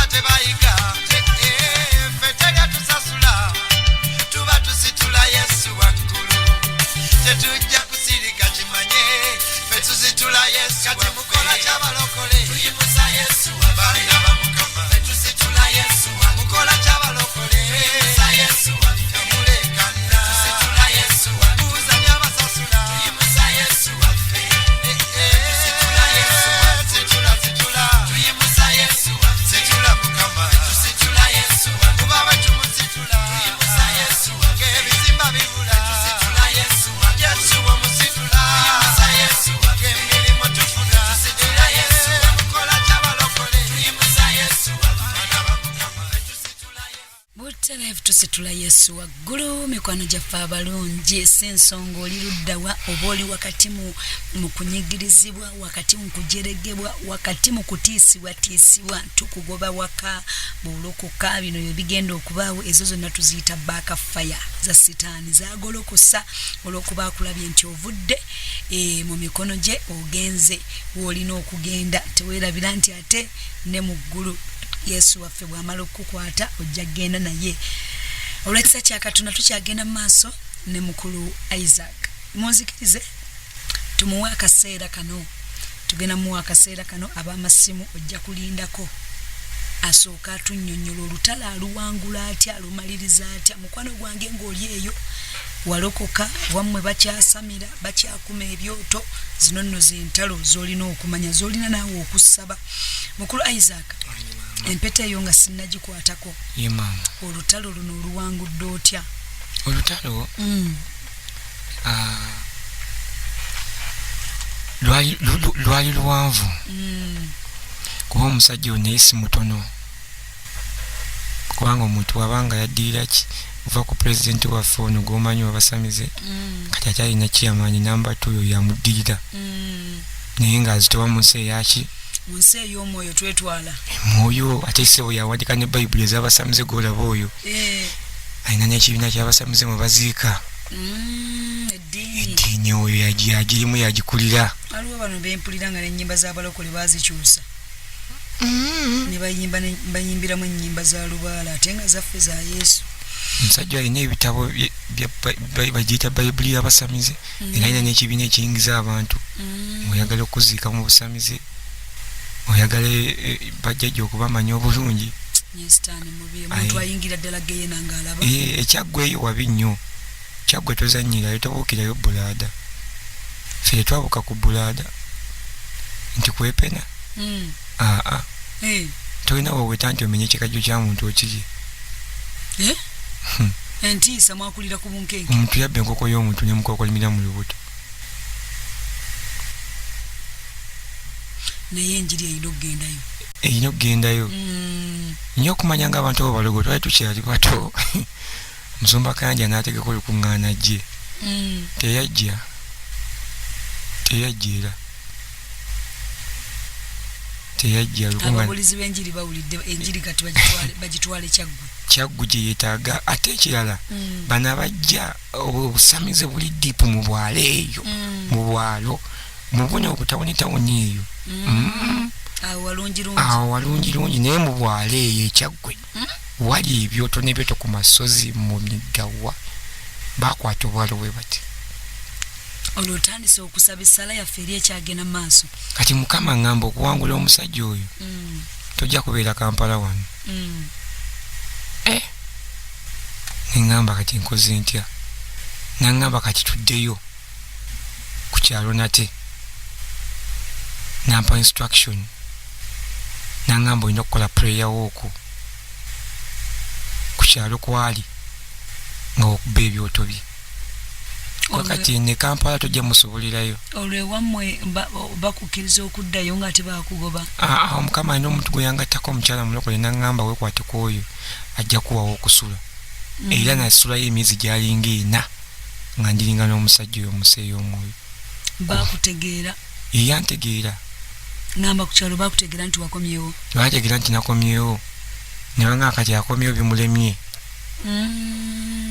tebayiga fetega tusasula tuba tusitula Yesu waggulu tetujja kusirika kimanye fetuzitula Yesu kati mukola kyabalokole tuyimusa Yesu abaana bamukama fetusitula Yesu mukola kyabalokole tuyimusa Yesu akamulekana tusitula Yesu buuza byabasasula tuyimusa Yesu waffe tusitula Yesu situla situla tuyimusa Yesu situla mukama tusitula Yesu kubaba tumusitula tuyimusa Yesu ebizimba bibula tusitula Yesu Yesu omusitula tuyimusa Yesu emirimu tufuna tusitula Yesu mukola kyabalokole tuyimusa Yesu abaana bamukama tusitula Yesu Butelevu tusitula Yesu waggulu. Mikwano gyaffe abalungi sensonga oli luddawa oba oli wakati mu kunyigirizibwa wakati mu kujeregebwa wakati mu kutiisibwa tukugoba waka bulokoka bino bigenda okubaawo ezo zonna tuziyita baaka fire za sitaani zagolokosa olwokuba akulabye nti ovudde mu mikono gye ogenze w'olina okugenda teweerabira nti ate ne mu ggulu Yesu waffe bw'amala okukwata ojja genda naye. Olw'ekisa kya Katonda tukyagenda mu maaso ne mukulu Isaac. Munzikirize tumuwe akaseera kano. Tugenda muwa akaseera kano ab'amasimu ojja kulindako. Asooka atunnyonnyola olutalo aluwangula atya alumaliriza atya. Mukwano gwange ng'oli eyo walokoka wammwe bakyasamira bakyakuma ebyoto zino nno z'entalo z'olina okumanya z'olina naawe okusaba. Mukulu Isaac empeta eyo nga sinnagikwatako. Ye mama. Olutalo luno oluwangudde otya? Olutalo lwali luwanvu kuba omusajja ono yesi mutono kubanga omuntu wabanga yaddirira ki uva ku pulezidenti waffe ono gwomanyi wabasamize kati akyalina kiyamaanyi namba 2 oyo yamuddirira naye ng'azitowa mu nsi eyaki mu nsi ey'omwoyo twetwala mwoyo ate sewo yawandika ne bayibuli ez'abasamize golaba oyo alina n'ekibiina ky'abasamize mwe baziika eddiini oyo yagirimu yagikulira. Waliwo bano bempulira nga n'ennyimba z'abalokole bazikyusa ne bayimbiramu ennyimba za lubaala ate nga zaffe za Yesu. Omusajja alina ebitabo bagiyita bayibuli y'abasamize era alina n'ekibiina ekiyingiza abantu oyagala okuziika mu busamize oyagala bajjajja okubamanya obulungi omuntu ayingira ddala geyena ng'alaba ekyaggwe eyo wabi nnyo kyaggwe tozannyirayo tobuukirayo bulaada ffe twabuka ku bulaada nti kwepena tolina waweta nti omenye ekikajjo kya muntu okiri entiisa mwakulira ku bunkenke omuntu yabba enkoko y'omuntu nemukokolimira mu lubuto naye enjiri erina okugendayo nnyo okumanya ng'abantu abo balogo twali tukyali bato Musumba Kanja n'ategeka olukuŋŋaana gye teyajja ababulizi b'enjiri bawulidde enjiri kati bagitwale Kyaggwe gye yeetaaga ate ekirala bano abajja obusamize buli diipu mu bwalo eyo mu bwalo mubone obutawonitawoni eyo awo walungirungi naye mu bwalo eyo Kyaggwe wali ebyoto n'ebyoto ku masozi mu miggawa bakwata obwalo bwe bati olwo otandise okusaba essala yaffe eri ekyagenda mu maaso kati Mukama ngamba okuwangula omusajja oyo tojja kubeera Kampala wano neŋŋamba kati nkoze ntya naŋŋamba kati tuddeyo ku kyalo nate nampa instruction naŋŋamba olina okukola prayer walk ku kyalo kwali nga okuba ebyoto bye wakati ne Kampala tojja musobulirayo olwo ewammwe bakukkiriza okuddayo nga tebakugoba Mukama alina omuntu gwe yangattako omukyala mulokole naŋŋamba weekwate ku oyo ajja kuwawo okusula era nasulayo emyezi gyalinga 4 nga ndiringa n'omusajja oyo omuseeyo omwoyo bakutegeera yantegeera ngamba ku kyalo bakutegeera nti wakomyewo bategeera nti nakomyewo ne banga kati akomyewo bimulemye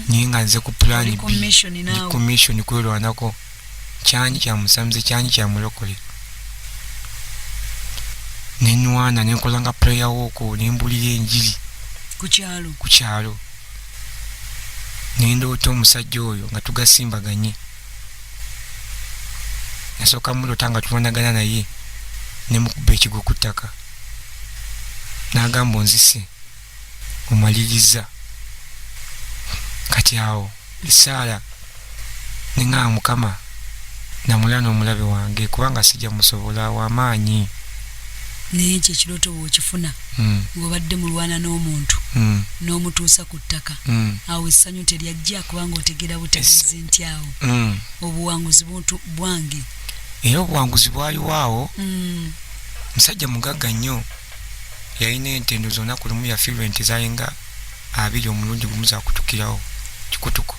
naye nga nze ku pulaani commission kwerwanako kyanyi kya musamize kyanyi kya mulokole nenwana nenkola nga prayer walk nembulira enjiri ku kyalo nendoota omusajja oyo nga tugasimbaganye nasooka mulota nga tulwanagana naye nemukuba ekigo ku ttaka n'agamba onzise omaliriza kati awo esaala neŋŋaa Mukama namulana omulabe wange kubanga sijja musobola w'amaanyi. naye ekyo ekirooto bw'okifuna ng'obadde mulwana n'omuntu n'omutuusa ku ttaka awo essanyu teryajja kubanga otegera butegeezi nti awo obuwanguzi bwange era obuwanguzi bwaliwo awo. musajja mugagga nnyo yalina entendo zonna ku lumu yafiirwa ente zalinga 2 omulundi gumu zakutukirawo kikutuko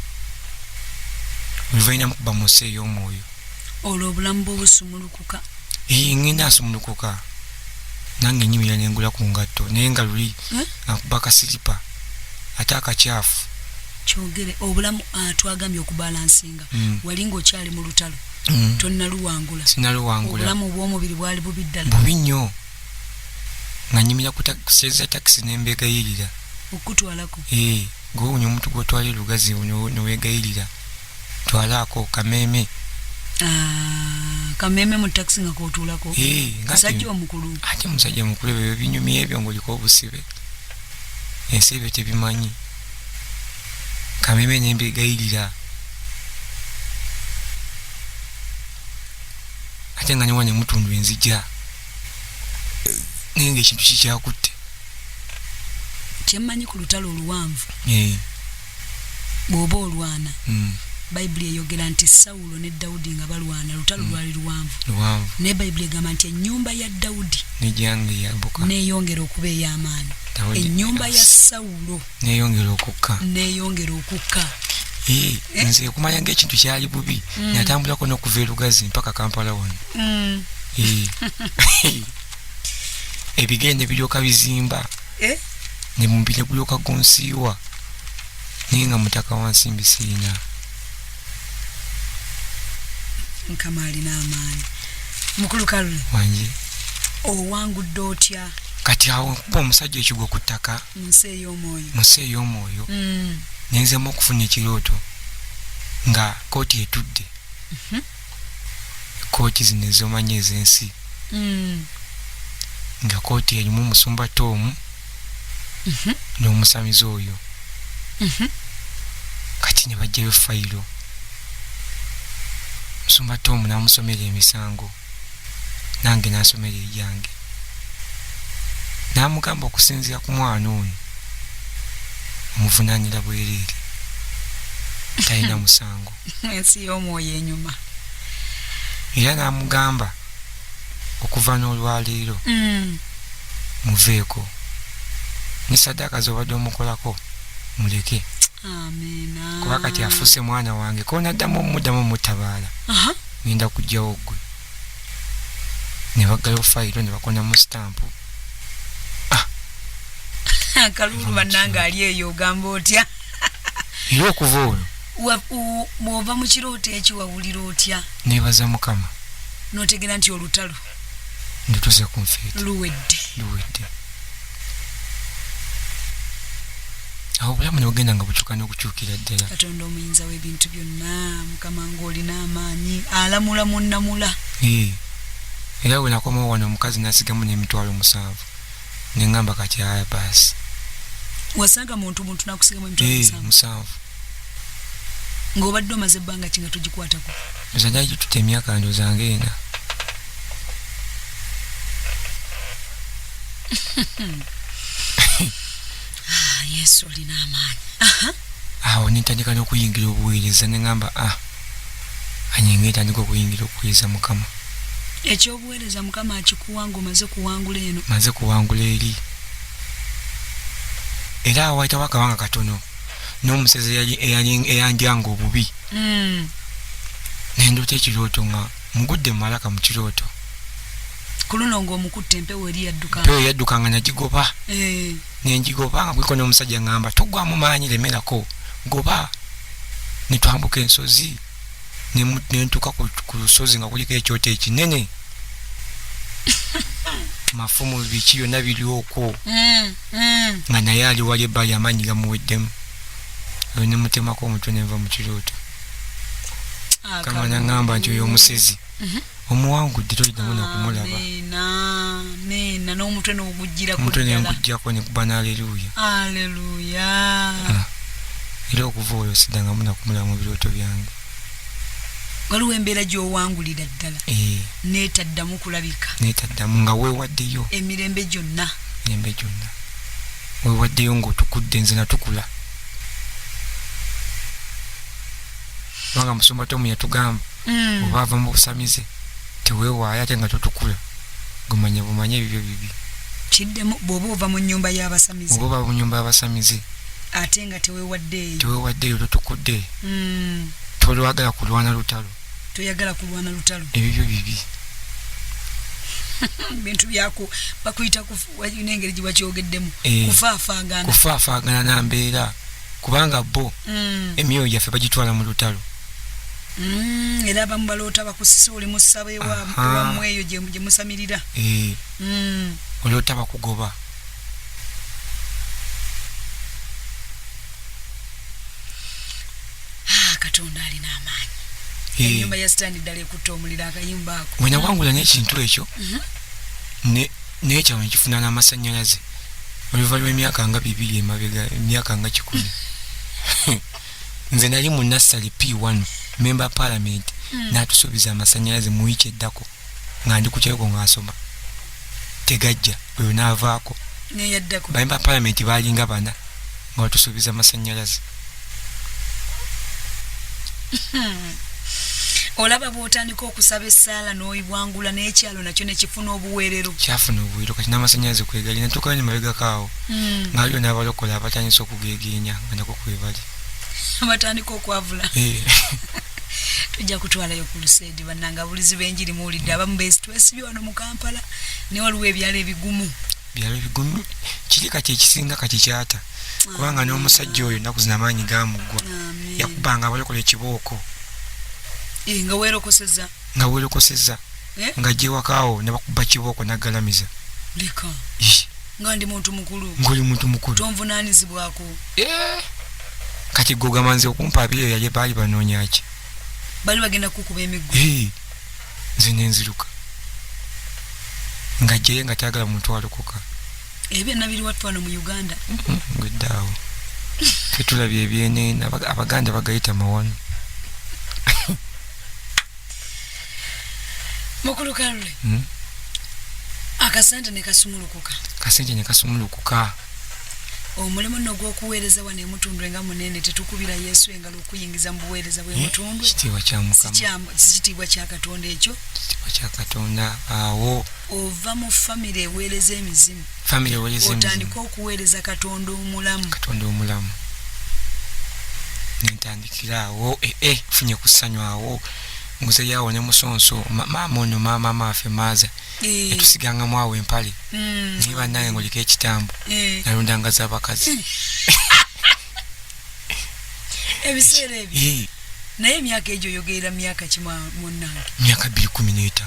oluvannyuma kuba mu nsi ey'omwoyo olwo obulamu bw'obusumulukuka. ngenda nsumulukuka nange nnyimira nengula ku ngatto naye nga luli akuba akasiripa ate akakyafu. kyogere obulamu twagambye okubalansinga wali ng'okyali mu lutalo tonnaluwangula. Sinaluwangula. Obulamu bw'omubiri bwali bubi ddala. Bubi nnyo. Nga nyimira kuseeza takisi n'embegayirira. Okutwalako. Gwe omuntu gw'otwala Lugazi n'oweegayirira. Twalako Kameme. Kameme mu takisi nga k'otuulako. Musajja omukulu. Ate musajja mukulu ebyo binyumya ebyo ng'oliko obusibe. Ensi ebyo tebimanyi. Kameme n'embegayirira. Ate nga niwa ne mutundu enzija naye ng'ekintu kikyakutte. Kyemmanyi ku lutalo oluwanvu bw'oba olwana bayibuli eyogera nti Sawulo ne Dawudi nga balwana lutalo lwali luwanvu naye bayibuli egamba nti ennyumba ya Dawudi neeyongera okuba ey'amaanyi, ennyumba ya Sawulo neeyongera okukka. Nze kumanya ng'ekintu kyali bubi natambulako n'okuva e Lugazi mpaka Kampala wano. Ebigende biryoka bizimba ne mubiri gulyoka gonsiiwa naye nga mutaka wansimbi siina. Mukama alina amaanyi. Mukulu Kalule wanje owangudde otya? Kati awo nkuba omusajja ekigo ku ttaka mu nsi ey'omwoyo nenzemu okufuna ekirooto nga kooti etudde. Kooti zino ezomanyi ez'ensi nga kooti erimu omusumba Tomu n'omusamizi oyo. Kati ne bajjayo fayiro. Musumba Tomu n'amusomera emisango nange n'asomera eyange. N'amugamba okusinziira ku mwana ono omuvunaanira bwereere talina musango. Ensi y'omwoyo enyuma. Era n'amugamba okuva n'olwaleero muveeko ne saddaaka z'obadde omukolako muleke. Amiina. Kuba kati afuuse mwana wange koonaddamu omuddamu mutabaala ngenda kujjawo ggwe. Ne baggalawo fayiro ne bakonamu sitampu. Kalulu bannange ali eyo ogamba otya? Era okuva olwo bw'ova mu kirooto ekyo wawulira otya? neebaza Mukama n'otegera nti olutalo ndutuze ku nfeeti luwedde. Awo obulamu ne bugenda nga bukyuka n'okukyukira ddala. Katonda omuyinza w'ebintu byonna, Mukama ng'olina amaanyi alamula munnamula. Era bwe nakomawo wano omukazi n'asigamu n'emitwalo 7 ne ŋŋamba kati aya baasi. Wasanga muntu nakusigamu emitwalo 7 ng'obadde omaze ebbanga ki nga togikwatako? Nzajja gitutte emyaka ndooza nga 4. Yesu olina amaanyi. Awo nentandika n'okuyingira obuweereza ne ŋŋamba anyenga etandika okuyingira okuweereza Mukama. Ekyobuweereza Mukama akikuwa ng'omaze kuwangula eno. Maze kuwangula eri. Era awo wayitawo akabanga katono n'omusezi eyandyanga obubi. Nendoota ekirooto nga mugudde mu malaka mu kirooto. Ku luno ng'omukutte empewo eri yadduka. Empewo yadduka nga nagigoba. Nengigoba nga kuliko n'omusajja ngamba toggwamu maanyi lemerako goba. Ne twambuka ensozi ne ntuuka ku lusozi nga kuliko ekyoto ekinene. mafumu biki byonna biri okwo nga naye ali wali ebbali amaanyi gamuweddemu oyo ne mutemako omutwe nenva mu kirooto kama nangamba nti oyo omusezi omuwangudde toliddamu nakumulaba nena n'omutwe n'ogugirako omutwe nengugirako nekuba n'aleluya era okuva oyo siddangamu nakumulaba mu birooto byange waliwo embeera gy'owangulira ddala neetaddamu kulabika neetaddamu nga weewaddeyo emirembe gyonna weewaddeyo ng'otukudde nze natukula kubanga musumba tomu yatugamba oba ava mu busamize teweewaayo ate nga totukula gumanye bumanye ebibyo bibi kiddemu bw'oba ova mu nnyumba y'abasamize ate nga teweewaddeeyo totukudde tolwagala kulwana lutalo ebibyo bibi bintu byako bakuyita n'engeri gye bakyogeddemu kufaafaagana na mbeera kubanga bo emyoyo gyaffe bagitwala mu lutalo era abamu baloota bakusisa oli musabe wammwe eyo gye musamirira oloota bakugoba katonda alina amaanyi enyumba ya sitaani ddala ekutta omuliro akayimba ako bwe nawangula n'ekintu ekyo n'ekyalo nekifuna n'amasannyalaze oluvannyuma lw'emyaka nga 2 emabega emyaka nga 10 nze nali mu nassali P1 member parliament n'atusuubiza amasannyalaze mu wiiki eddako nga ndi ku kyeko ng'asoma tegajja oyo n'avaako bamemba parliament baalinga 4 nga batusuubiza amasannyalaze olaba bw'otandika okusaba essaala n'oyibwangula n'ekyalo nakyo nekifuna obuweerero kati n'amasannyalaze kwegali natuukayo ne mabegakaawo nga waliwo n'abalokola abatandisa okugeegeenya nga nako kwebali batandika okwavula tujja kutwalayo ku luseedi bannanga bulizi b'enjiri muwulidde abamu beesitwesibye wano mu Kampala ne waliwo ebyalo ebigumu kiri kati ekisinga kati kyata kubanga n'omusajja oyo ennaku zina amaanyi gamuggwa yakubanga abalokola ekibooko nga weerokosezza nga gyewakaawo ne bakuba kibooko naggalamiza leka nga ndi muntu mukulu ng'oli muntu mukulu tonvunaanyizibwako kati gwe ogamanzi okumpa abiri eyo baali banoonya ki bali bagenda kukuba emiggo nze nenziruka nga jjeye nga tayagala muntu alokoka ebyo nabiri wattu wano mu Uganda gweddaawo fetulabye ebyeneena abaganda bagayita mawano mukulu Karule akasente ne kasumulukuka omulimu nno gw'okuweereza wano emutundwe nga munene tetukubira Yesu engalo okuyingiza mu buweereza bw'emutundwe kitiibwa kya Mukama kitiibwa kya Katonda ekyo awo ova mu famire eweereza emizimu otandika okuweereza Katonda omulamu nentandikira awo funye kusanywa awo nguze yawo ne musonso maama ono maama maafe maaza etusigangamu awo empale naye bannange ngoliko ekitambo nalundanga z'abakazi ebiseera ebyo naye emyaka egyo yogerera myaka kima munnange myaka 215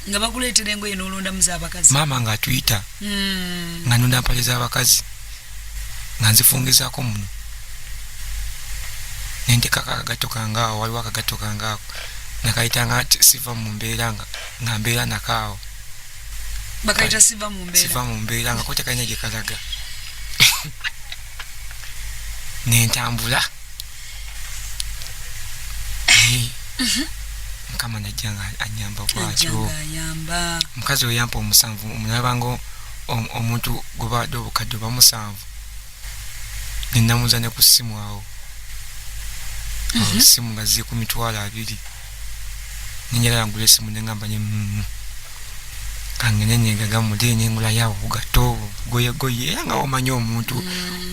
nga bakuleetera engoye n'olondamu z'abakazi maama ng'atuyita nga nunda mpale z'abakazi nga nzifungizaako muno nendekako akagato kangaawo waliwo akagato kangaako nakayitanga nti siva mu mbeera nga mbeera nakaawo bakayita siva mu mbeera nga kote kalina gye kalaga nentambula Mukama najja nga anyamba bwatyo omukazi oyo yampa 7 omulabanga omuntu gubadde obukadde ba 7 nennamuza ne ku ssimu awo simu nga ziri ku mitwalo 2 nenjala yangula essimu nengamba nye kangene nengaga mudde nengula yawo bugato goye era nga omanyi omuntu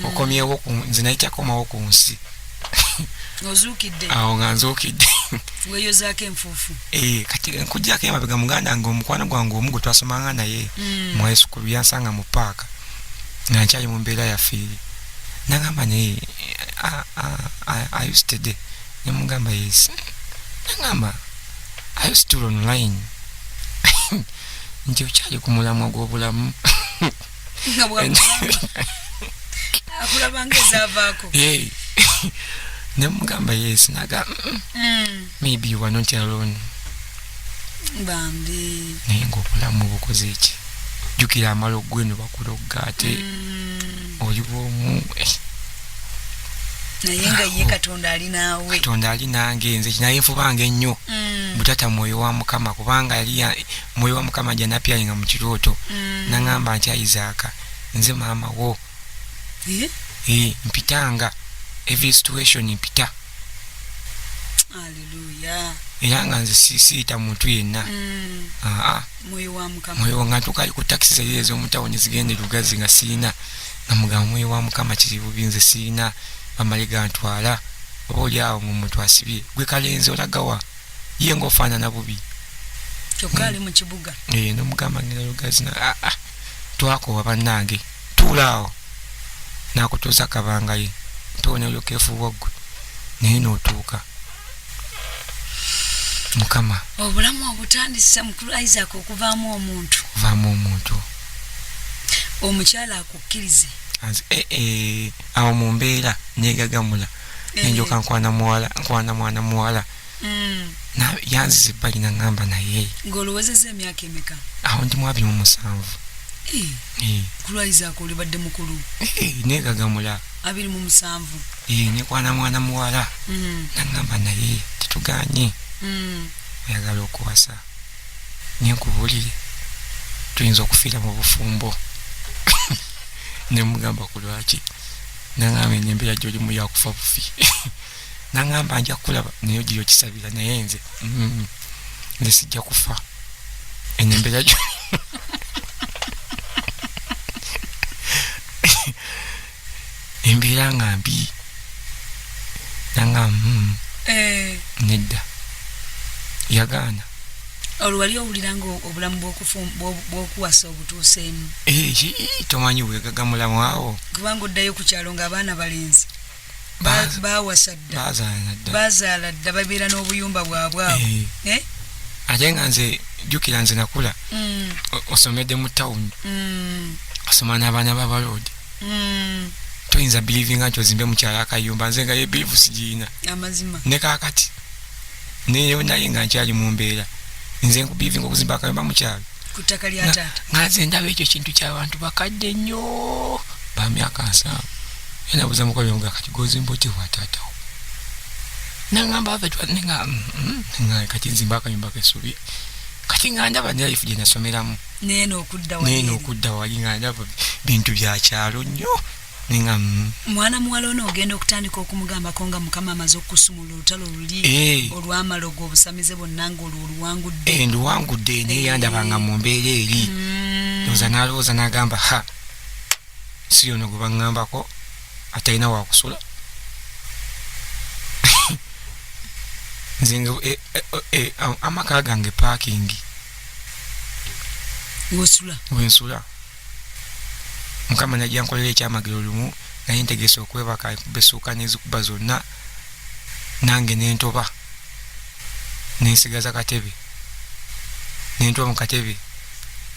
okomyewo nze nayitakomawo ku nsi ozuukidde awo nga nzuukidde weeyozaako enfuufu kati nkujjako emabega muganda nga omukwano gwange omu gwe twasomanga naye mu high school yansanga mu paaka nga nkyali mu mbeera yaffe nagamba naye are you steady nemugamba yes nagamba are you still online nti okyali ku mulamwa gw'obulamu nga bwakugamba akulabanga ezaavaako ne mugamba yes naga maybe you are not alone bambi naye ng'obulamu bukoze eki jjukira amalo gweno bakulogga ate oli bwomu naye nga ye Katonda ali naawe Katonda ali nange nze naye nfubanga ennyo butata mwoyo wa Mukama kubanga yali mwoyo wa Mukama janapyalinga mu kirooto nangamba nti Isaac nze maama wo mpitanga every situation mpita haleluya era nga nze siita muntu yenna mwoyo wa Mukama mwoyo nga ntukali ku taxi zezo mutawoni zigende lugazi nga siina nga mugamba mwoyo wa Mukama kiribu binze siina bamaliga ntwala oba oli awo muntu asibye gwe kalenzi olagawa ye ng'ofaanana bubi kyokka ali mu kibuga nomugamba ngenda lugazi twakowa bannange tuulaawo nakutuusa kabanga ye toone olyokeefuubwa ggwe naye n'otuuka Mukama obulamu obutandise mukulu Isaac okuvaamu omuntu omukyala akukkirize awo mu mbeera neegagamula nenjoka nkwana mwana muwala yanziza ebbali nangamba naye ng'olowezeza emyaka emeka awo ndi mu 27 mukulu Isaac olibadde mukulu neegagamula 27 nekwana mwana muwala nangamba naye tetuganye ayagala okuwasa nyenkubulire tuyinza okufiira mu bufumbo nemugamba ku lwaki nangamba enyembeera gy'olimu yakufa bufi nangamba nja kulaba naye giri okisabira naye nze sijja kufa enyembeera gyo embeera nga mbi nangamba nedda yagaana olwali owuliranga obulamu bw'okuwasa obutuuseemu tomanyi bwegagamulamu awo kubanga oddayo ku kyalo ng'abaana balenzi baawasa dda bazaala dda babeera n'obuyumba bwabwe awo ate nga nze jjukira nze nakula osomedde mu tawuni osoma n'abaana b'abaloodi toyinza bilivinga nti ozimbe mukyala akayumba nze nga ye bilivu sigiina amazima ne kaakati neyo naye nga nkyali mu mbeera nze nkubilivinga okuzimba akayumba mukyalo ku ttaka lya taata nga nze ndaba ekyo kintu ky'abantu bakadde nnyo ba myaka 7 enabuza mukole nga kati gozimba oti wa taatawo nangamba nga kati nzimba akayumba k'essubi kati nga ndaba ne life gye nasomeramu naye n'okudda wali nga ndaba bintu bya kyalo nnyo ninga mwana muwala ono ogenda okutandika okumugambako nga Mukama amaze okusumula olutalo luli olw'amalogo obusamize bonna ng'olwo nduwangudde naye yandabanga mu mbeera eri oza n'alowooza n'agamba si ono gwe baŋŋambako atalina wakusula nze amaka gange paakingi wensula Mukama najja nkolera ekyamagero lumu naye ntegese okwebaka besuuka nezikuba zonna nange nentoba nensigaza katebe nentoba mu katebe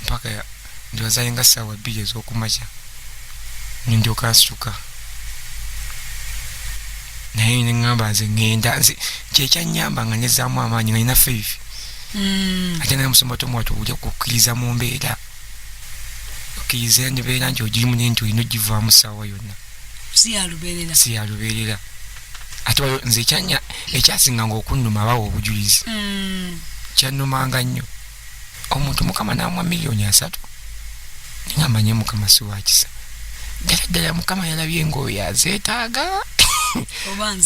mpaka ndiwazayo nga ssaawa 2 ez'okumakya nindyoka nsituka naye neŋŋamba nze ŋŋenda nze kyekyannyamba nga nezaamu amaanyi nga nina faith ate naye musomba tomuwatu ojja kukkiriza mu mbeera okkiriza ndibeera nti ogirimu naye nti olina ogivaamu ssaawa yonna si yalubeerera ate nze ekyasinga nga okunnuma abawa obujulizi kyannumanga nnyo omuntu Mukama n'amuwa $3,000,000 neŋŋamba nye Mukama si wakisa ddala Mukama yalabye ng'oyo azeetaaga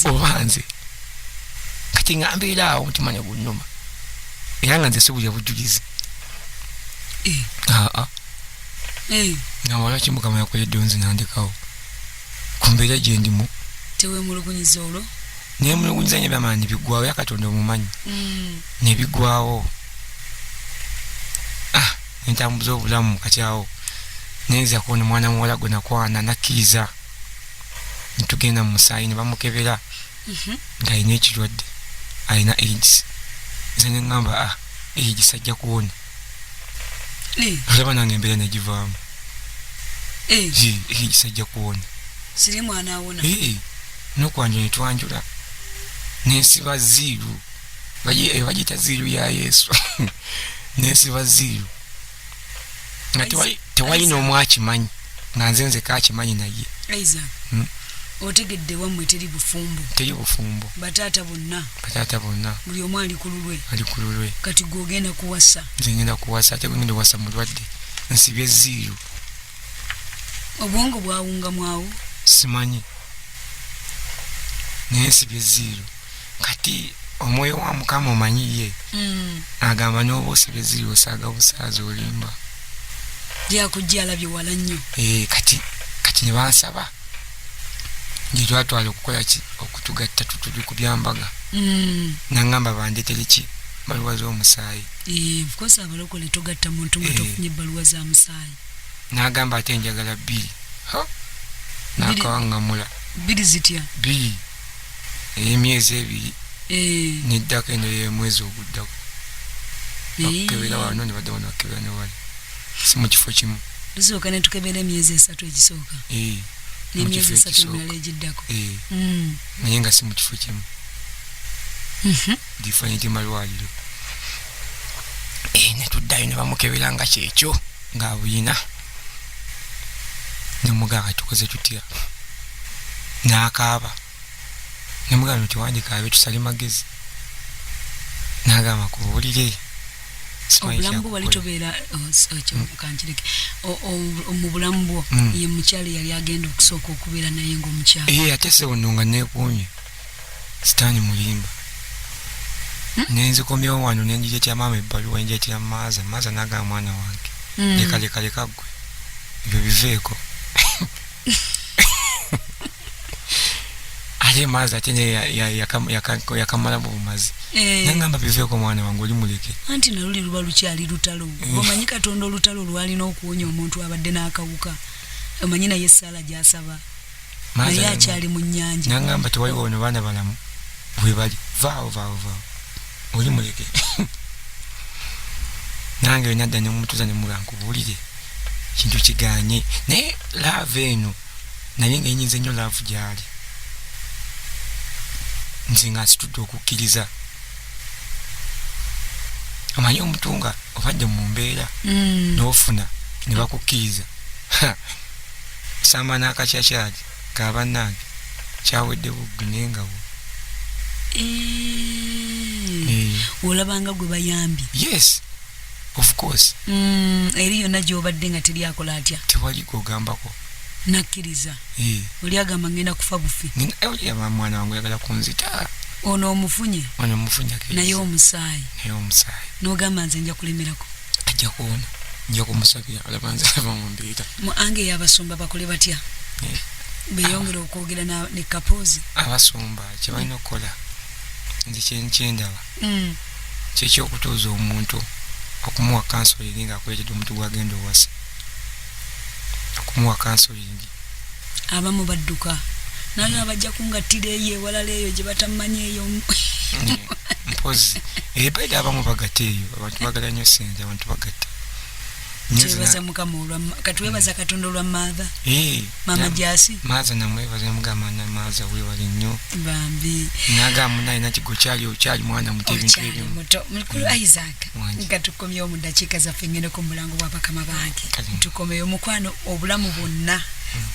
oba nze kati nga mbeera awo omutima ne gunnuma era nga nze sibulya bujulizi nga walaki Mukama yakoledde nze nandekawo ku mbeera gye ndimu tewemulugunyiza olwo naye mulungunyiza nnyo byamala ne biggwawo ya Katonda omumanyi ne biggwawo nentambuza obulamu mukatyawo nenzira kuona mwana muwala gwe nakwana nakkiriza ntugenda mu musaayi ne bamukebera ng'alina ekirwadde alina AIDS nze ne ŋŋamba AIDS ajja kuwona olaba nange embeera negivaamu ekisajja kuwona siri mwana awona nokwanjula netwanjula nensiba ziiru bagiyita ziiru ya Yesu nensiba ziiru nga tewali n'omu akimanyi nga nze nze kakimanyi naye Isaac otegedde wammwe teri bufumbo bataata bonna buli omu ali ku lulwe kati gwogenda kuwasa nze ngenda kuwasa ate gwengenda kuwasa mulwadde nsibye ziiru obwongo bwawunga mwawo simanyi naye nsibye ziiru kati omwoyo wa Mukama omanyiye agamba n'oba osibye ziiru osaaga busaazi olimba gyakujja alabye wala nnyo kati ne bansaba nje twatwala okukola ki okutugatta tutuli ku byambaga nangamba bandeetere ki baluwa z'omusaayi of course abalokole togatta muntu nga tofunye ebbaluwa za musaayi n'agamba ate njagala 2 n'akawangamula 2 zitya 2 emyezi 2 neddako eno y'omwezi oguddako bakukebera wano ne badda wano bakukebera ne wali si mu kifo kimu tusooka ne tukebera emyezi 3 egisooka n'emyezi 3 emirala egiddako naye nga si mu kifo kimu different malwaliro ne tuddayo ne bamukebera nga kyekyo ng'abuyina ne muganga tukoze tutya n'akaaba ne muganga tiwandikaabe tusale magezi n'agamba kubuulire obulamu bwo wali tobeera kankireke mu bulamu bwo ye mukyala yali agenda okusooka okubeera naye ng'omukyala ate se ono nga neekuumye sitaani mulimba nenzikomyewo wano nenjiretya maama ebbaluwa enjiretya maaza n'agamba mwana wange leka ggwe ebyo biveeko ate maaza ate yakamala bubumazi nangamba biveeko mwana wange oli muleke anti naluli luba lukyali lutalo omanyi Katonda olutalo lwalina okuwonya omuntu abadde n'akawuka omanyi naye essaala gy'asaba naye akyali mu nnyanja nangamba tewaliwo ono baana balamu bwe bali vaawo oli muleke nange nadda nemutuza nemugamba nkubuulire kintu kiganye naye laava eno naye nga enyinza ennyo laavu gyali nze nga nsitudde okukkiriza omanyi omutunga obadde mu mbeera n'ofuna ne bakukkiriza samba n'akacyakyali kabannange kyawedde buggi naye nga bo olabanga gwe bayambye yes of course eri yonna gy'obadde nga teri akola atya tewali gogambako nakkiriza oli agamba ngenda kufa bufi mwana wange oyagala kunzita ono omufunye naye omusaayi n'ogamba nze nja kulemerako ajja kuwona nja kumusabira olaba nze ava mu mbeera mu ange y'abasumba bakole batya beyongera okwogera ne kapoozi abasumba kyebalina okukola nze kyendaba kyekyokutuuza omuntu okumuwa kansolingi ng'akuleetedde omuntu gwagenda owasa okumuwa kansolingi abamu badduka naye abajja kungattira eyo ewalala eyo gye batamanyi eyo mpozi ebaida abamu bagatta eyo abantu bagala nnyo sente abantu bagatta twebaza Mukama katuwebaza Katonda olwa maatha mama Jasi maaza namwebaza namugamba na maaza weewale nnyo bambi nagamba munaye nakigo kyali mwana muto ebintu ebyo mukulu Isaac nga tukomyewo mu ddakiika zaffe ngendeko mulango bwa bakama bange tukomyewo mukwano obulamu bwonna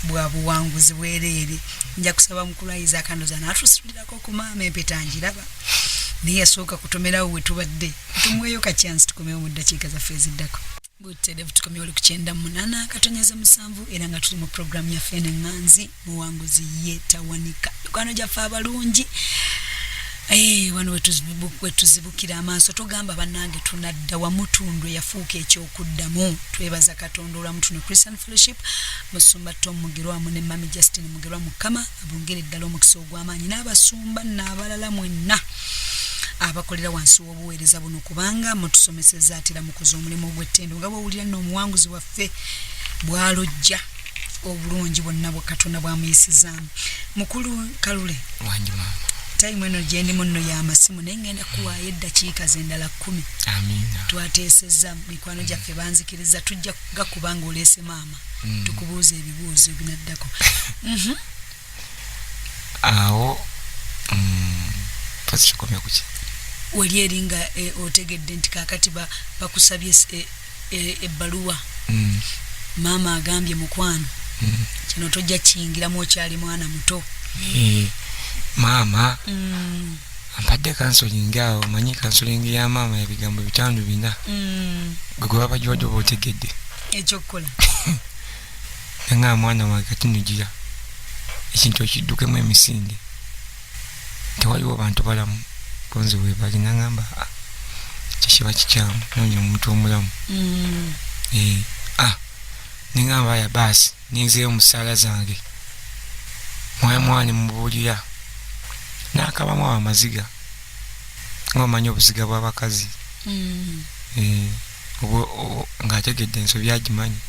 bwa buwanguzi bwereere nja kusaba mukulu Isaac ndoza n'atusitulirako ku maama empeta njiraba naye yasooka kutomerawo we tubadde tumweyo kacyansi tukomyewo mu ddakiika zaffe eziddako Buterevu tukomye oli ku 98 katonyeza 7 era nga tuli mu program ya Fene Nganzi muwanguzi yetawanika kwano jaffe abalungi wano wetuzibukira amaaso togamba bannange tunadda wamutundu yafuuka ekyokuddamu twebaza Katonda olwa mutuno Christian Fellowship musumba Tom Mugirwa wamu ne Mami Justin Mugirwa Mukama abongere ddala omukisa ogw'amaanyi n'abasumba n'abalala mwenna abakolera wansi w'obuweereza buno kubanga mutusomeseza atera mukoze omulimu ogw'ettendo nga bw'owulira nno omuwanguzi waffe bwalojja obulungi bwonna bwe Katonda bwamuyisizaamu mukulu Kalule time eno gye ndimu nno y'amasimu naye ngenda kuwaayo eddakiika z'endala 10. Amina. Twateesezza mikwano gyaffe banzikiriza tujja gakuba nga oleese maama tukubuuza ebibuuzo binaddako. Awo tukomye kuki wali eringa otegedde nti kaakati bakusabye ebbaluwa maama agambye mukwano kino tojja kiyingiramu okyali mwana muto. Maama ampadde kansolingi awo manyi kansolingi ya maama ya bigambo 5-4 gwe baba giwadde oba otegedde ekyokukola nga mwana wange kati nugira ekintu ekiddukemu emisinde tewaliwo bantu balamu konze webali nangamba kikiba kikyamu noonya omuntu omulamu. Ningamba ya basi ninzeeyo musaala zange mwana mubuulira n'akabamu amaziga ng'omanyi obuziga bw'abakazi ng'ategedde ensobi agimanyi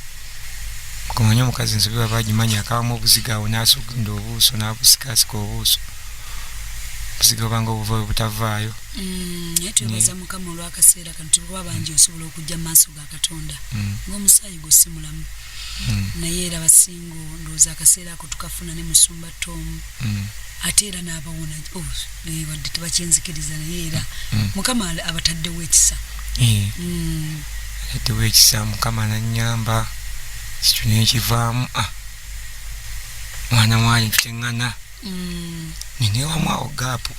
kumanyi omukazi ensobi baba agimanyi akabamu obuziga awo n'asugunda obuuso n'abusikasika obuuso obuziga obanga obuva butavaayo. Naye twebaza Mukama olw'akaseera kano tuba bangi osobola okujja mu maaso ga Katonda ng'omusaayi gwe si mulamu naye era basinga ndowooza akaseera ako tukafuna ne musumba Tom ate era n'abawona wadde tebakyenzikiriza naye era Mukama abataddewo ekisa. Ataddewo ekisa Mukama nannyamba kitu nekivaamu mwana wange tuteŋŋana ninewamu awo gaapu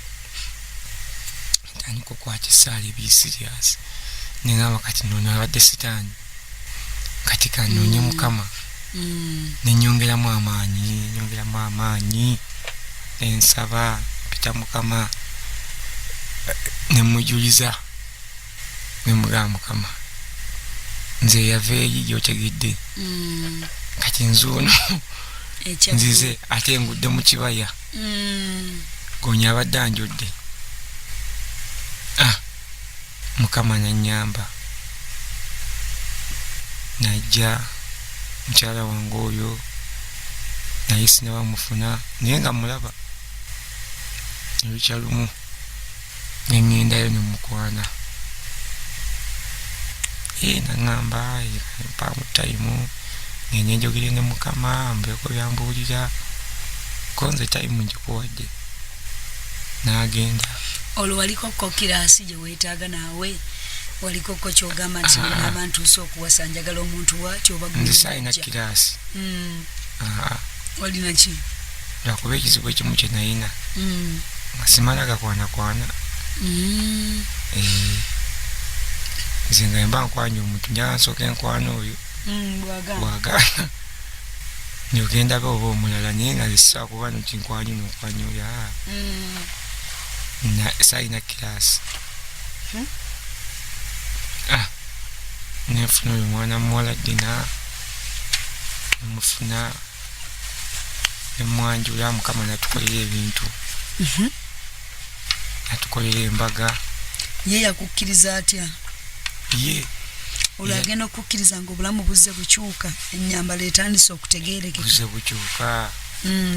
ntandika okwata essaala ebiri siriasi neŋŋamba kati noono abadde sitaani kati kanoonye Mukama nenyongeramu amaanyi ensaba mpita Mukama nemujuliza nemugamba Mukama nze yava eri gyotegedde kati nzuuno nzize ate ngudde mu kibaya gonya abadde anjodde. Mukama nannyamba najja mukyala wange oyo naye sinabamufuna naye nga mulaba olukyalumu neŋŋendayo nemukwana naŋŋamba mpaamu tayimu ngende njogere ne Mukama mbeeko byambuulira konze tayimu ngikuwadde n'agenda. Olwo walikokko kiraasi gye weetaaga naawe walikokko kyogamba nti n'abantu nsi okuwasa njagala omuntu bw'atyo oba nze saalina kiraasi walina ki lwakuba ekizibu ekimu kye nalina nga simala gakwanakwana nze nga mba nkwanya omuntu njala nsooka enkwana oyo bwagaana nyogenda be oba omulala naye nga zisaa kuba nokinkwanya nokwanya oyo saalina kiraasi nenfuna oyo mwana muwala Dina nemufuna nemwanjula Mukama natukolera ebintu natukolera embaga. ye yakukkiriza atya? Ye olagenda okukkiriza nga obulamu buzze bukyuka ennyambala etandise okutegeerekeka buzze bukyuka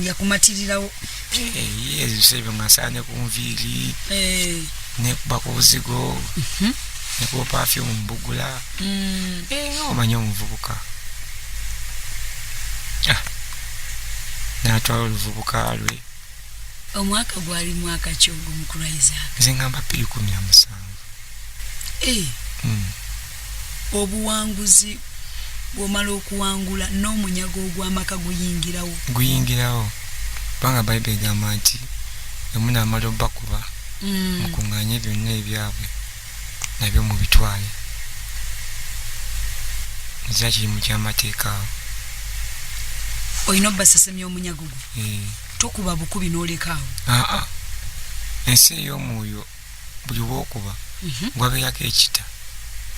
yakumatirirawo ye ebyo nga nsaane ku nviiri nekuba ku buzigo nekuba pafyumu mbugula omanyi omuvubuka n'atwala oluvubuka lwe. Omwaka gwali mwaka ki ogwo mukulu Isaac? Nze ngamba 2017. Obuwanguzi bw'omala okuwangula n'omunyago ogw'amaka guyingirawo kubanga Bayibuli egamba nti emu n'amala obbakuba mukuŋŋaanye byonna ebyabwe nabyo mubitwale. Nzira kiri mu kyamateeka awo. Olina obbasesemya omunyago gwo tokuba bukubi n'olekaawo. Ensi ey'omwoyo buli bwokuba gwabeerako ekita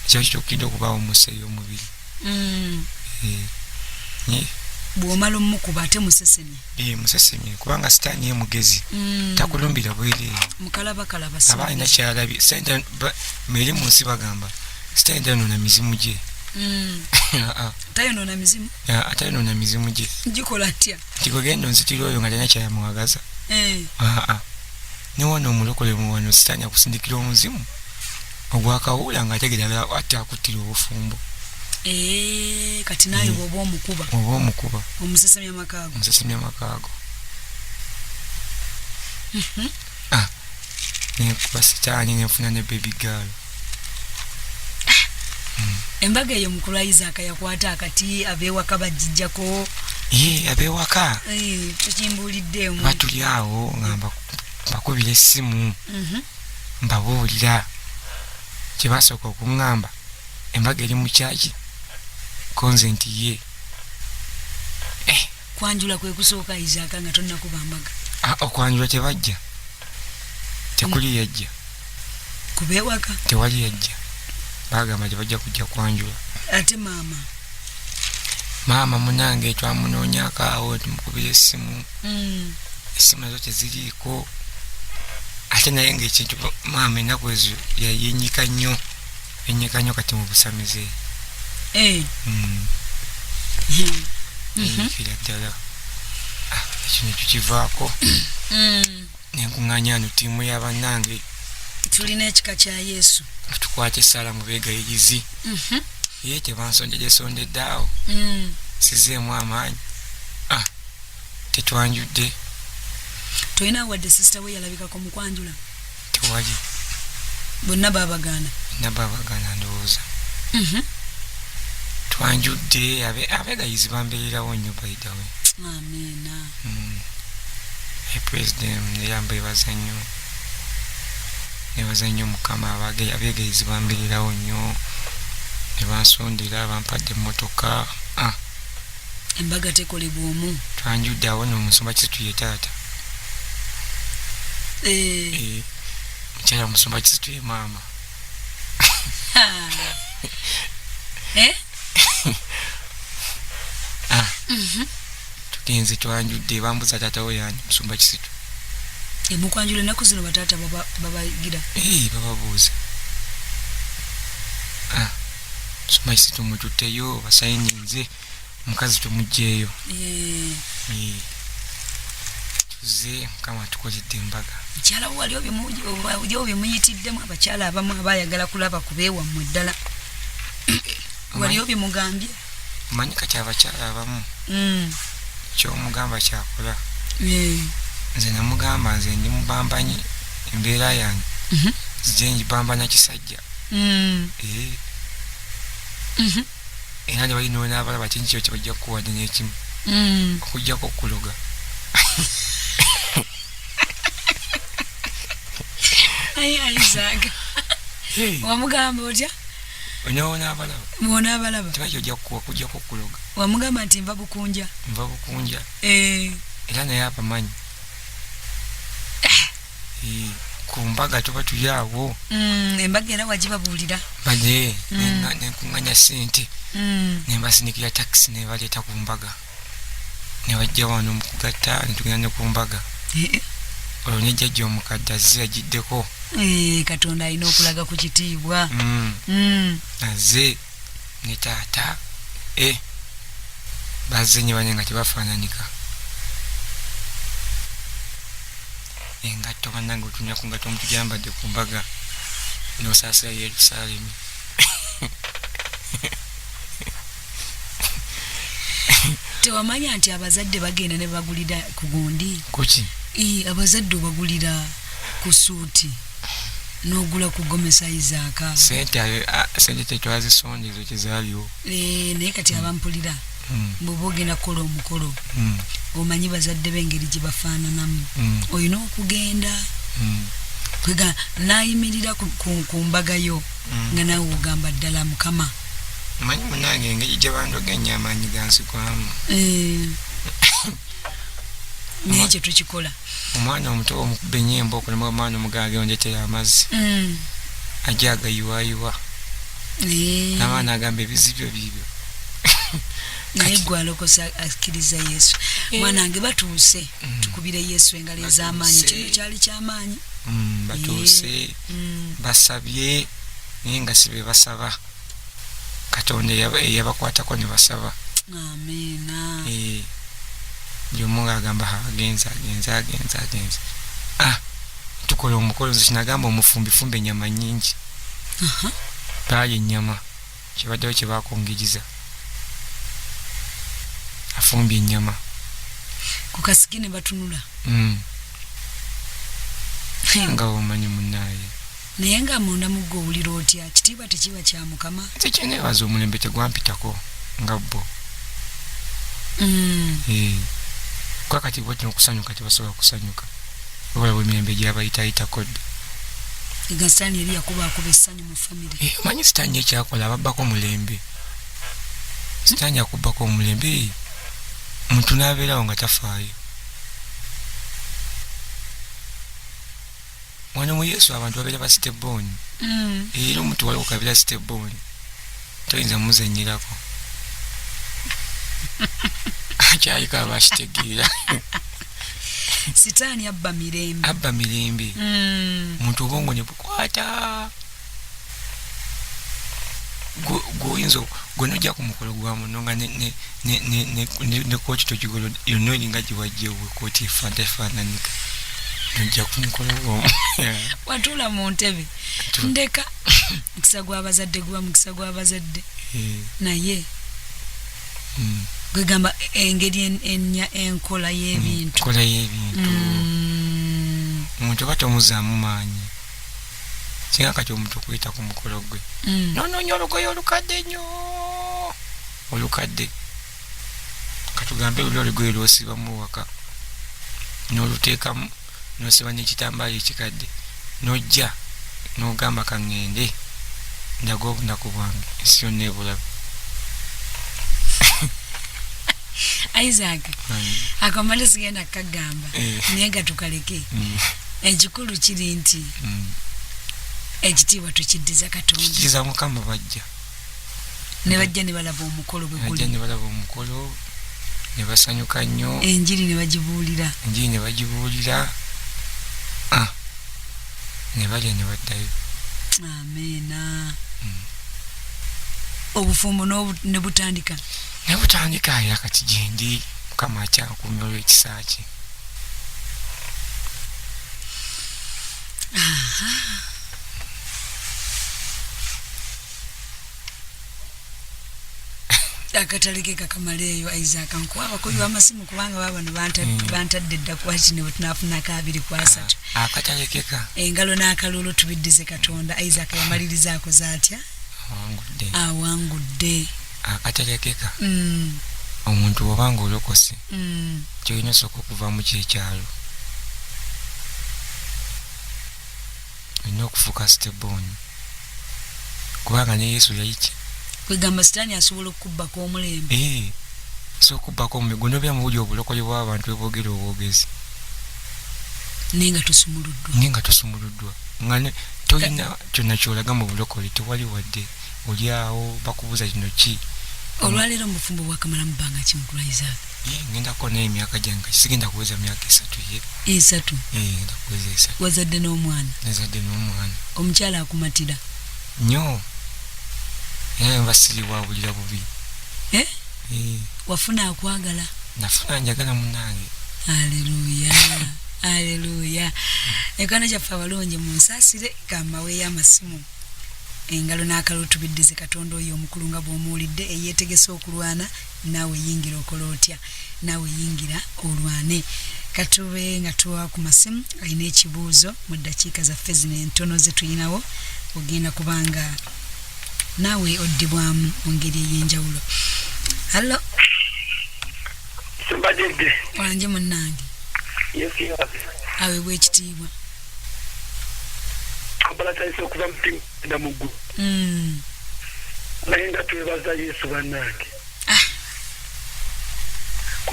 ekyo kituukidde okubaawo mu nsi ey'omubiri. Bw'omala omukuba ate musesemye. Musesemye kubanga sitaani ye mugezi takulumbira bwereere. Mukalabakalaba aba alina kyalabye meri mu nsi bagamba sitaani tayonoona mizimu gye. Tayonoona mizimu? Tayonoona mizimu gye. Gikola atya? Kigogenda onsitira oyo nga talina kyayamuwagaza. ne wano omulokole mu wano sitanya kusindikira omuzimu ogwakawula nga ategerera ate akuttira obufumbo kati naye bwoba omukuba omusesemya amakaago nenkuba sitaani nenfuna ne baby girl. Embaga eyo mukulu wa Isaka yakwata akati abeewaka bajijjako abeewaka tukimbuuliddemu batuli awo ngamba bakubira essimu mbabuulira kyebasooka okuŋŋamba embaga eri mu kyaki konze nti ye kwanjula kwe kusooka Isaka nga tonnakuba mbaga okwanjula tebajja tekuli yajja kubeewaka tewali yajja bagamba tebajja kujja kwanjula ate maama munange twamunoonyako awo tumukubira essimu essimu nazo teziriiko ate naye ngaekintu maama ennaku ezo yenyika nnyo kati mu busamize yeyikira ddala ekino tukivaako nenkuŋŋanya ano ttiimu y'abannange tulina ekika kya Yesu tukwate essala mu beegayizi ye tebansondeddesondedde awo sizeemu amaanyi tetwanjudde tolina wadde sisita we yalabikako mu kwanjula tewali bonna baabagaana ndowooza twanjudde abeegayizi bambeererawo nnyo baidawe amiina president neyamba nebaza nnyo mukama abeegayizi bambeererawo nnyo nebansondera bampadde emmotoka embaga tekolebwa omu twanjudde awo nomusumba kisitu ye taata mukyala musumba kisitu ye maama tugenze twanjudde bambuza taata we yani musumba kisitu mukwanjula ennaku zino bataata babagira bababuuza musumba kisitu mututteyo basayininze omukazi tumugjeeyo tuze mukama tukoledde embaga mukyala wali obyemuyitiddemu abakyala abamu abayagala kulaba kubeewammwe ddala wali obyemugambye omanyi kati abakyala abamu kyomugamba kyakola nze namugamba nze ndi mubambanyi embeera yange zije njibambanya kisajja era ne balina n'abalaba kinkyo kyebajja kukuwadde n'ekimu okujjako okuloga Isaac wamugamba otya mwonaabalaba tebajja ojja kujjako okuloga wamugamba nti nva bukunja era naye abamanyi ku mbaga tuba tuli awo embaga era wagibabuulira bale nenkuŋŋanya ssente nembasindikira takisi nebaleeta ku mbaga nebajja wano mukugatta netugenda ne ku mbaga olwo nejjajja omukadde azze agiddeko katonda alina okulaga ku kitiibwa azze ne taata bazze nye bane nga tebafaananika engatto bannange otunya ku ngatto omutujambadde ku mbaga nosaasira Yerusaalemi tewamanya nti abazadde bagenda ne bagulira ku gundi kuki abazadde obagulira ku suuti n'ogula ku gomesa Isaaka sente tetwazisonde ezo kyezaaliwo naye kati abampulira bw'oba ogenda kukola omukolo omanyi bazadde b'engeri gye bafaananamu olina okugenda nayimirira ku mbaga yo nga naawe ogamba ddala Mukama manyi munange engeri gye bandoganya amaanyi ganzigwamu naye kye tukikola omwana omuto omukuba ennyimba okulema omwana omugage ondeetera amazzi ajja agayiwayiwa n'abaana agamba ebizibyo biibyo naye gwalokosa akkiriza Yesu mwana wange batuuse tukubire Yesu engalo ez'amaanyi kino kyali ky'amaanyi batuuse basabye naye nga si be basaba Katonda eyabakwatako ne basaba amiina buli omu ng'agamba agenza tukola omukolo nze kinagamba omufumbifumbe ennyama nnyingi baalya ennyama kibaddewo kye baakongeriza afumbye ennyama ku kasiki ne batunula nga omanyi munnaaye naye nga munda muggo owulira otya kitiibwa tekiba kya mukama nze kyeneebaza omulembe tegwampitako nga bo kwa kati bwetino okusanyuka tebasobola kusanyuka wabula bwemirembe gyabayitayitako dda ega sitaani yali yakubakuba essanyu mu famire omanyi sitaani ekyakola ababbako mulembe sitaani akubbako omulembe muntu n'abeerawo nga tafaayo mwana mu yesu abantu babeera ba sitebooni era omuntu waliwo kabeera sitebooni toyinza muzanyirako akyaliko abakitegeera sitaani abba mirembe muntu obwongo ne bukwata gwoyinza gwenojja ku mukolo gwa muno nga ne kooti togigolo yonna eringa giwajjewo kooti efaananika nojja ku mukolo gwomu watula mu ntebe ndeka mukisa gw'abazadde guba mukisa gw'abazadde naye gwegamba engeri enkola y'ebintu omuntu oba tomuzaamu maanyi singa kati omuntu okuyita ku mukolo gwe nononya olugoye olukadde nnyo olukadde katugambe luli olugoye lwosibamu waka n'oluteekamu nosiba n'ekitambaala ekikadde nojja n'ogamba kaŋŋende ndaga obunaku bwange ensi yonna ebulabe Isaac akamale sigenda kagamba naye gatukaleke ekikulu kiri nti ekitiibwa tukiddiza Katonda kiddiza Mukama bajja ne bajja ne balaba omukolo bwe guli ne balaba omukolo ne basanyuka nnyo enjiri ne bagibuulira ne balya ne baddayo amena obufumbo ne butandika ya kati gyendi Mukama akyankumya olw'ekisa kye akataleke kakamaleeyo Isaac nkuwa abakubi b'amasimu kubanga baba bantadde dda kwaki ne tunafunako 2-3 akatalekeka engalo n'akalulu tubiddize Katonda Isaac yamalirizaako zaatya awangudde akatalekeka omuntu obanga olokose kyolina osooka okuva mu kyekyalo olina okufuuka sitebooni kubanga ne Yesu yayitya kwegamba sitaani asobola okukubbako omulembe so okubbako omulembe guno bya muwuli obulokole bw'abantu beboogera obwogezi naye nga tosumuluddwa nga tolina kyonna kyolaga mu bulokole tewali wadde oli awo bakubuuza kino ki olwaleero mu bufumbo bwakamala mu bbanga kimukula Isaac ngendako naye emyaka gyange sigenda kuweza myaka 3 ngenda kuweza 3 wazadde n'omwana omukyala akumatira nnyo mbasiribwa bulira bubi wafuna akwagala nafuna njagala munnange aleluya ekana kyaffe abalungi mu nsaasire gamawe y'amasimu engalo n'akalulu tubiddize Katonda oyo omukulu nga bw'omuwulidde eyeetegese okulwana naawe yingira okola otya naawe yingira olwane katube nga tuwa ku masimu alina ekibuuzo mu ddakiika zaffe zino entono ze tuyinawo ogenda kubanga naawe oddibwamu mu ngeri ey'enjawulo. Hallo Simbadde wange munnange awe bw'ekitiibwa kabala taisa okuva mutinda mugu naye nga twebaza Yesu bannange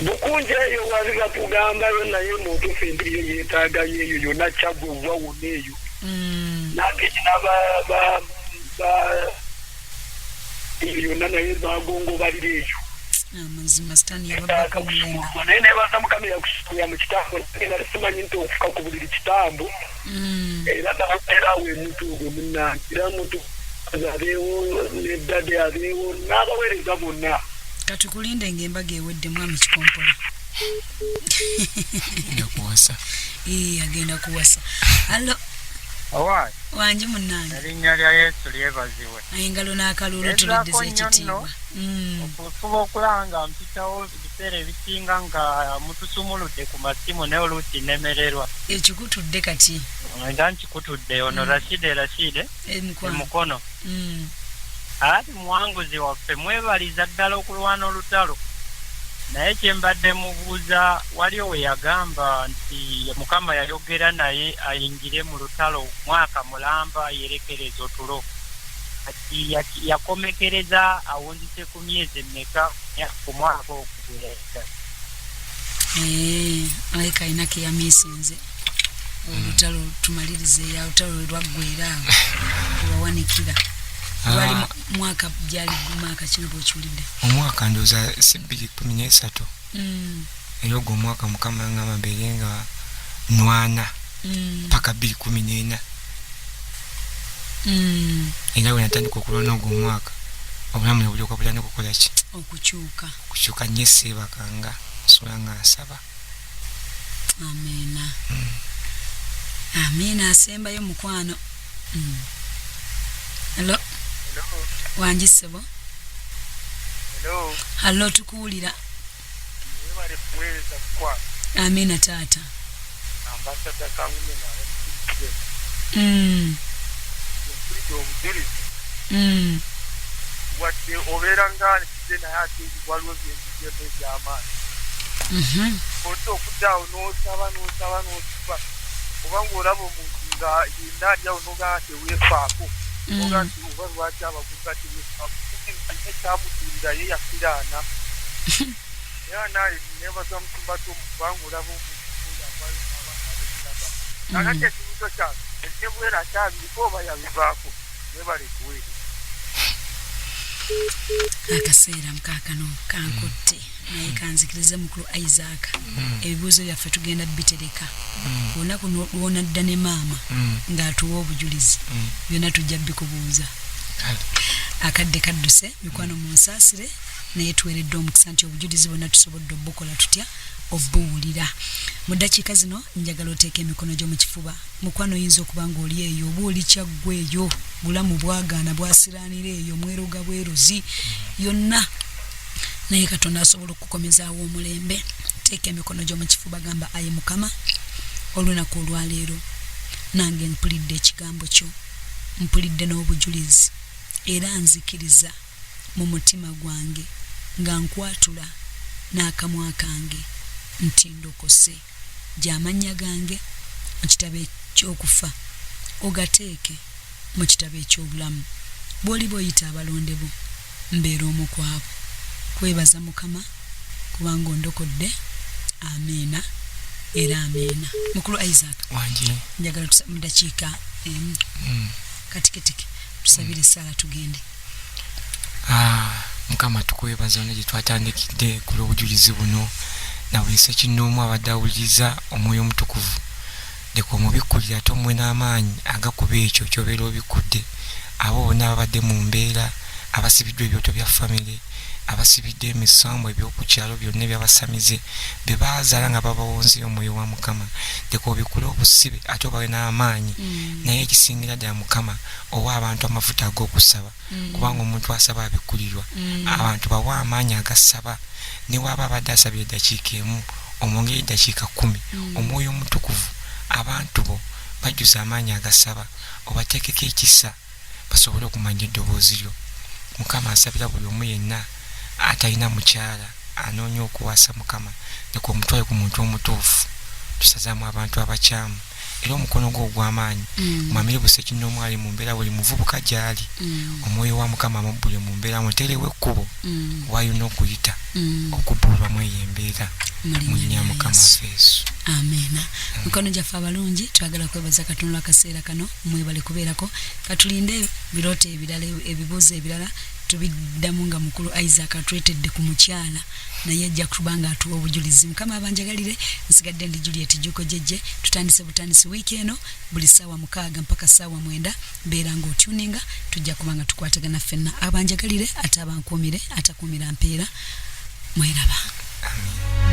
bukunja eyo waziga tugambayo naye muntu fembiri yo yeetaagayo eyo yonna kyagwe obuwa wonna eyo nange kinaba eyo yonna naye bagongo balira eyo amazima sitaani yababbako omulembe naye nebaza Mukama yakusuya mu kitambo nagenda simanyi nti okufuka ku buliri kitambo era awe muntu ogwo munnange era muntu abeewo neddade abeewo n'abaweereza bonna katukulinde ng'embaga ewedde mwami Kikompola Ndakuwasa. Agenda kuwasa. Allo. Awai. Wanji munnange. Erinnya lya Yesu lyebaziwe. Engalo n'akalulu tuliddiza ekitiibwa. Okufuba okulanga mpitawo ebiseera ebisinga nga mutusumuludde ku masimu naye oluusi nemererwa. Ekikutudde kati. Nga nkikutudde ono Rashide emukono. Ate muwanguzi waffe mwebaliza ddala okulwana olutalo. Naye kyembadde mubuuza waliwo we yagamba nti Mukama yayogera naye ayingire mu lutalo mwaka mulamba yerekereza otulo. Ati yakomekereza awunzise ku myezi mmeka ku mwaka okuguleka. Aleka inake ya misinze. Olutalo tumalirize ya olutalo lwaggwera wawanikira. Wali mwaka jali mwaka kino bwochulidde. Omwaka ndoza 2013. Eyogo mwaka Mukama ngama belenga nwana. Paka 2014. Era we natandika okulona ogwo mwaka. Obulamu ne bulyoka bulana okukola ki? Okukyuka nyese bakanga sulanga asaba. Amina. Amina asembayo mukwano. Hello. Wanji sebo. Hello tukuwulira. Amina tata. Ambassador Kamina. Wati oberanga kizena yati waliwo by'enjije by'amaani. Oto okuddawo n'osaba kubanga olaba omuntu nga yinna alya onoga teweefaako oga nti oba lwaki abavubuka teweefaako ekyamutuulira ye yafiraana era naye nebaza mutumbatu kubanga olaba omuntu kakati ekibuzo kyange ekyebwera akyabiriko oba yabivaako nebale kuweere akaseera mukakano kankutte naye kanzikirize mukulu Isaac ebibuuzo byaffe tugenda bitereka olunaku lwona dda ne maama ng'atuwa obujulizi byonna tujja bikubuuza akadde kadduse mikwano mu nsaasire naye tuweredde omukisa nti obujulizi bwonna tusobodde obukola tutya obuwulira mu ddakiika zino njagala oteeka emikono gyo mu kifuba mukwano oyinza okuba ng'oli eyo oba oli kyaggweeyo bulamu bwagaana bwasiraanira eyo mweruga bweruzi yonna naye Katonda asobola okukomezaawo omulembe teeka emikono gyo mu kifuba gamba ayi Mukama olunaku olwaleero nange mpulidde ekigambo kyo mpulidde n'obujulizi era nzikiriza mu mutima gwange nga nkwatula n'akamwa kange nti ndokose gy'amannya gange mu kitabo eky'okufa ogateeke mu kitabo eky'obulamu bw'oli bw'oyita abalonde bo mbeera omu kwabo kwebaza Mukama kubanga ondokodde amiina era amiina mukulu Isaac wanji njagala mu ddakiika katikitiki tusabire sala tugende. Mukama tukwebaza ne twatandikidde ku lw'obujulizi buno na buli sekinoomu abadde awuliriza omwoyo omutukuvu leka omubikkulira ate omwe n'amaanyi agakuba ekyo kyobeera obikudde abo bonna ababadde mu mbeera abasibiddwa ebyoto bya famire abasibidde emisambo ebyokukyalo byonna ebyabasamize be baazaala nga babawonzeyo omwoyo wa Mukama leka obikkule obusibe ate obawe n'amaanyi naye ekisingira ddala Mukama owa abantu amafuta ag'okusaba kubanga omuntu asaba abikkulirwa abantu bawa amaanyi agasaba ne waba abadde asabye eddakiika emu omwongere eddakiika 10 omwoyo omutukuvu abantu bo bajjuza amaanyi agasaba obateekeko ekisa basobole okumanya eddoboozi lyo. Mukama asabira buli omu yenna atalina mukyala anoonya okuwasa Mukama leka omutwale ku muntu omutuufu tusazaamu abantu abakyamu era omukono gwo ogw'amaanyi mwamire busekinoomu ali mu mbeera buli muvubuka gy'ali omwoyo wa Mukama amubbule mu mbeera muterewo ekkubo wayina okuyita okubbulwamu eyo embeera mu linnya Mukama Yesu. Amina. Mukono gyaffe abalungi twagala kwebaza Katonda akaseera kano mwebale kubeerako katulinde birooto ebirala ebibuuzo ebirala tubiddamu nga mukulu Isaac atwetedde ku mukyala naye ajja kubanga atuwa obujulizi. Mukama abanjagalire nsigadde ndi Juliet Juko jeje tutandise butandisi wiiki eno buli ssaawa 6 mpaka ssaawa 9 mbeera ng'otuninga tujja kubanga tukwatagana ffenna abanjagalire ate abankuumire atakuumira mpeera mweraba. Amen.